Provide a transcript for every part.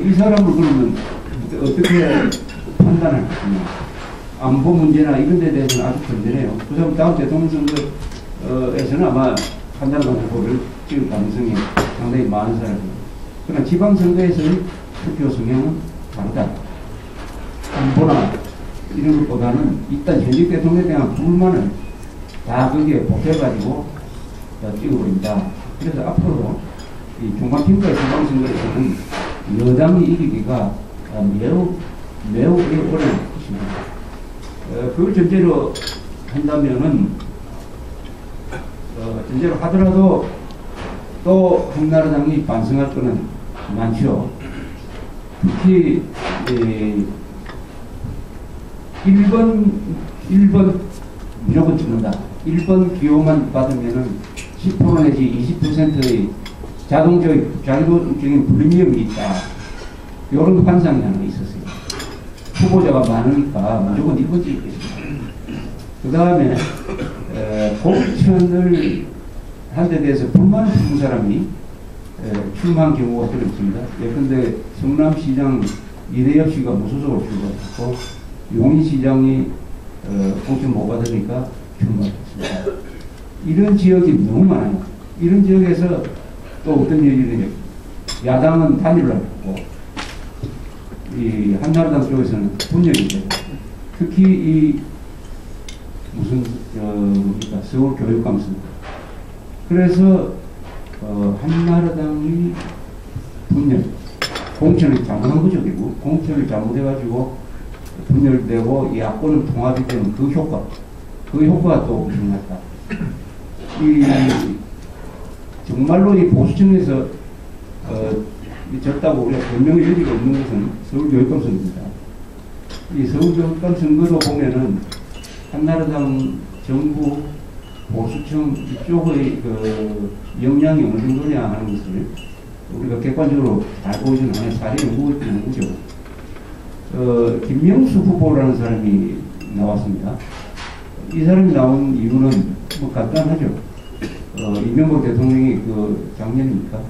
이 사람을 그러면 어떻게 판단할 것이냐. 안보 문제나 이런 데 대해서는 아주 건전해요. 그 사람 다음 대통령 선거에서는 아마 한나라당 후보를 찍을 가능성이 상당히 많은 사람이에요. 그러나 지방선거에서의 투표 성향은 다르다. 안보나 이런 것보다는 일단 현직 대통령에 대한 불만을 다 거기에 보태가지고 찍어버린다. 그래서 앞으로 이 중간평가의 지방선거에서는 여당이 이기기가 매우 어려울 것입니다. 그걸 전제로 한다면은, 전제로 하더라도 또 한나라당이 반성할 거는 많죠. 특히 1번 무조건 찍는다. 1번 기호만 받으면은 10% 내지 20%의 자동적인 프리미엄이 있다. 이런 환상이 하나 있었어요. 후보자가 많으니까 무조건 1번 찍을 것입니다. 그 다음에 공천을 한 데 대해서 불만을 품은 사람이 출마한 경우가 들었습니다. 예컨대 성남시장 이대엽 씨가 무소속으로 출마했고 용인시장이 공천 못 받으니까 출마했습니다. 이런 지역이 너무 많아요. 이런 지역에서 또 어떤 얘기를 야당은 단일화를 하고 이 한나라당 쪽에서는 분열이 되고 특히 이 뭡니까 서울교육감 선거. 그래서 한나라당이 분열, 공천을 잘못한 거죠. 그리고 공천을 잘못해가지고 분열되고 야권은 통합이 되는 그 효과가 또 엄청났다. 정말로 이 보수층에서 졌다고 우리가 변명의 여지가 없는 것은 서울교육감 선거입니다. 이 서울교육감 선거도 보면은 한나라당 정부 보수층 이쪽의 영향이 어느 정도냐 하는 것을 우리가 객관적으로 잘 보여주는 하나의 사례 연구죠. 김명수 후보라는 사람이 나왔습니다. 이 사람이 나온 이유는 뭐 간단하죠. 이명박 대통령이 작년입니까?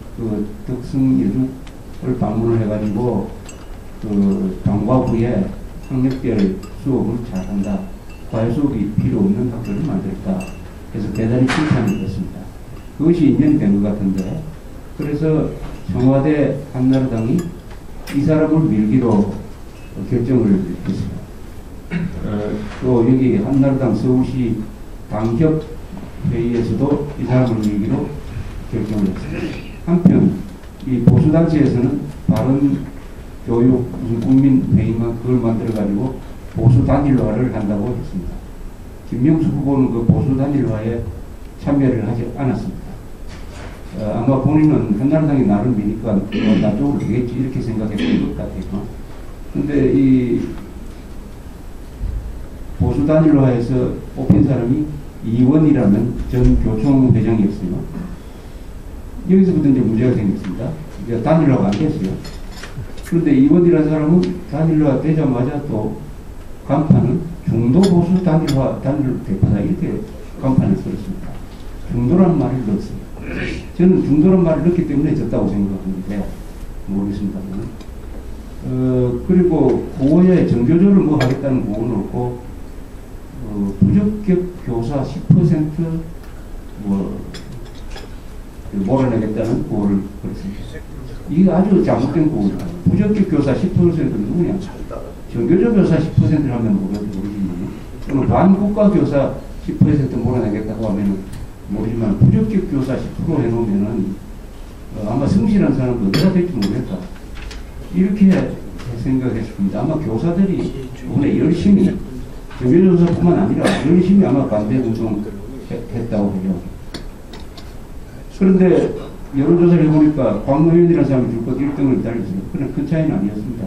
덕성 예술을 방문을 해가지고 방과 후에 학력별 수업을 잘한다. 과외 수업이 필요 없는 학교를 만들었다. 그래서 대단히 칭찬을 했습니다. 그것이 인연이 된 것 같은데, 그래서 청와대 한나라당이 이 사람을 밀기로 결정을 했습니다. 또 여기 한나라당 서울시 당협 회의에서도 이 사람을 밀기로 결정을 했습니다. 한편 이 보수단체에서는 바른 교육 무슨 국민회의만 그걸 만들어가지고 보수 단일화를 한다고 했습니다. 김명수 후보는 그 보수 단일화에 참여를 하지 않았습니다. 아마 본인은 한나라당이 나를 미니까 나 쪽으로 되겠지 이렇게 생각했던 것 같아요. 근데 이 보수 단일화에서 뽑힌 사람이 이원이라는 전 교총회장이었어요. 여기서부터 이제 문제가 생겼습니다. 단일화가 안 됐어요. 그런데 이원이라는 사람은 단일화 되자마자 또 간판은 중도 보수 단일 대표다 이렇게 간판을 썼습니다. 중도라는 말을 넣었어요. 저는 중도라는 말을 넣기 때문에 졌다고 생각하는데 모르겠습니다. 그리고 고거에 정교조를 뭐 하겠다는 고거는 없고 부적격 교사 10% 몰아내겠다는 고거를 그랬습니다. 이게 아주 잘못된 고거입니다. 부적격 교사 10%는 누구냐? 정교조 교사 10%를 하면 모르지만 또는 반국가 교사 10% 몰아내겠다고 하면 모르지만 부적격 교사 10% 해놓으면은 아마 성실한 사람도 누가 될지 모르겠다. 이렇게 생각했습니다. 아마 교사들이 오늘 열심히 정교조사뿐만 아니라 열심히 아마 반대 운동 했다고 해요. 그런데 여론조사를 해보니까 광노현이라는 사람이 줄곧 1등을 달렸어요. 그러나 큰 차이는 아니었습니다.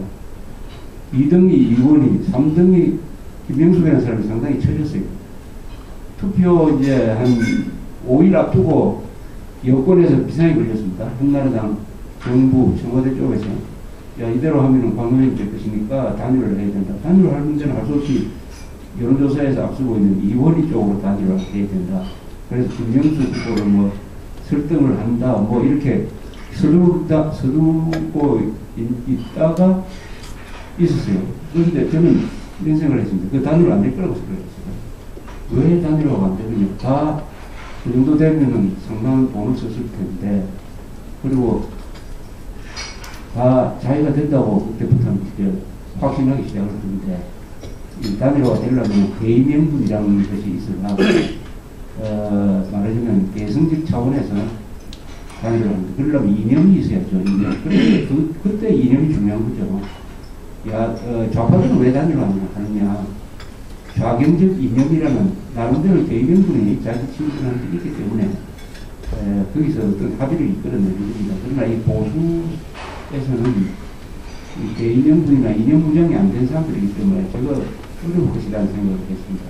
2등이 이원희, 3등이 김명수라는 사람이 상당히 처졌어요. 투표 이제 한 5일 앞두고 여권에서 비상이 걸렸습니다. 한나라당, 정부, 청와대 쪽에서 야 이대로 하면은 광노현이 될 것이니까 단일화를 해야 된다. 단일화할 문제는 할 수 없이 여론조사에서 앞서고 있는 이원희 쪽으로 단일화를 해야 된다. 그래서 김명수 후보를 뭐 설득을 한다. 뭐 이렇게 서두고 있다가 있었어요. 그런데 저는 이런 생각을 했습니다. 그 단일화 안 될 거라고 생각했어요. 왜 단일화가 안 되느냐. 다 그 정도 되면은 상당한 돈을 썼을 텐데, 그리고 다 자기가 된다고 그때부터는 이제 확신하기 시작을 했는데, 이 단일화가 되려면 대의명분이라는 것이 있으나, 말하자면 개성적 차원에서 단일화를 하는데, 그러려면 이념이 있어야죠. 이념. 그때 이념이 중요한 거죠. 좌파들은 왜 단일화 하느냐. 좌경적 이념이라는 나름대로 대의명분이 자기 친구들한테 있기 때문에 거기서 어떤 합의를 이끌어내는 겁니다. 그러나 이 보수에서는 이 대의명분이나 이념 무장이 안 된 사람들이기 때문에 저거 어려울 것이라는 생각을 했습니다.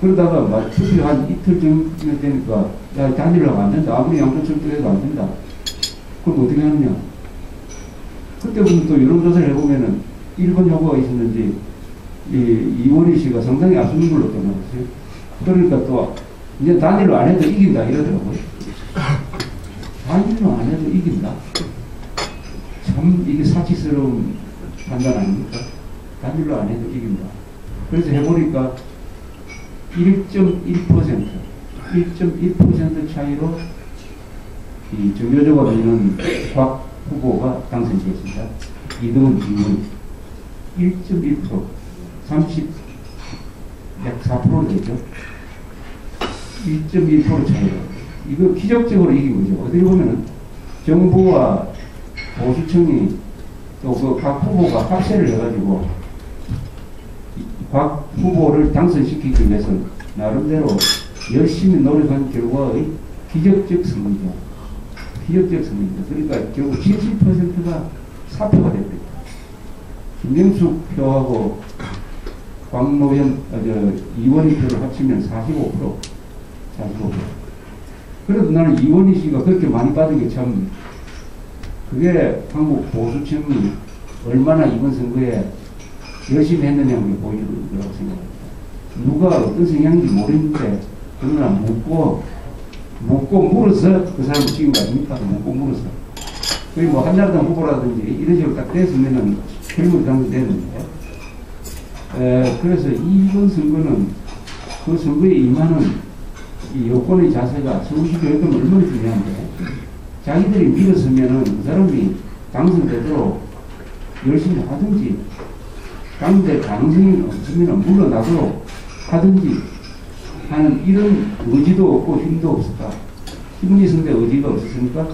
그러다가 막 투표 한 이틀 정도 되니까 야, 단일화가 안 된다. 아무리 양쪽철도 해도 안 된다. 그럼 어떻게 하느냐. 그때부터 또 여론조사를 해보면은 1번 효과가 있었는지 이원희 씨가 상당히 아쉬운 걸로 떠나갔어요. 그러니까 또 이제 단일화 안 해도 이긴다 이러더라고요. 단일화 안 해도 이긴다. 참 이게 사치스러운 판단 아닙니까? 단일화 안 해도 이긴다. 그래서 해보니까 1.1% 차이로 이 정교조가 되는 곽 후보가 당선되었습니다. 2등은 이원 1.1% 약 4% 되죠. 1.1% 차이로. 이거 기적적으로 이긴 거죠. 어떻게 보면은 정부와 보수청이 또 그 각 후보가 합세를 해가지고 각 후보를 당선시키기 위해서 나름대로 열심히 노력한 결과의 기적적 승리죠. 기적적 승리죠. 그러니까 결국 70%가 사표가 됩니다. 김명숙 표하고 광노현, 이원희 표를 합치면 45%. 그래도 나는 이원희 씨가 그렇게 많이 받은 게 참, 그게 한국 보수층이 얼마나 이번 선거에 열심히 했느냐는 게 보이는 거라고 생각합니다. 누가 어떤 성향인지 모르는데, 그러나 묻고 물어서 그 사람을 찍은 거 아닙니까? 묻고 물어서. 거의 뭐 한나라당 후보라든지 이런 식으로 딱 됐으면은 결국 당선되는데, 그래서 이번 선거는 그 선거에 임하는 이 여권의 자세가 서울시 교육은 얼마나 중요한데, 자기들이 믿었으면은 그 사람이 당선되도록 열심히 하든지, 당대 가능성이 없으면 물러나도록 하든지 하는 이런 의지도 없고 힘도 없었다. 힘이 있었는데 의지가 없었으니까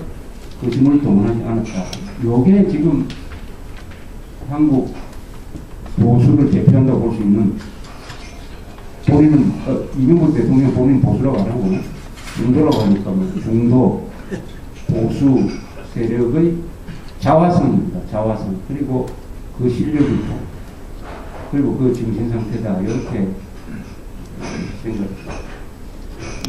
그 힘을 동원하지 않았다. 요게 지금 한국 보수를 대표한다고 볼 수 있는, 본인은 이명박 대통령 본인 보수라고 안 하고 중도라고 하니까 뭐 중도 보수 세력의 자화성입니다. 자화성. 그리고 그 실력이 있고 그리고 그 정신 상태다 이렇게 생각합니다.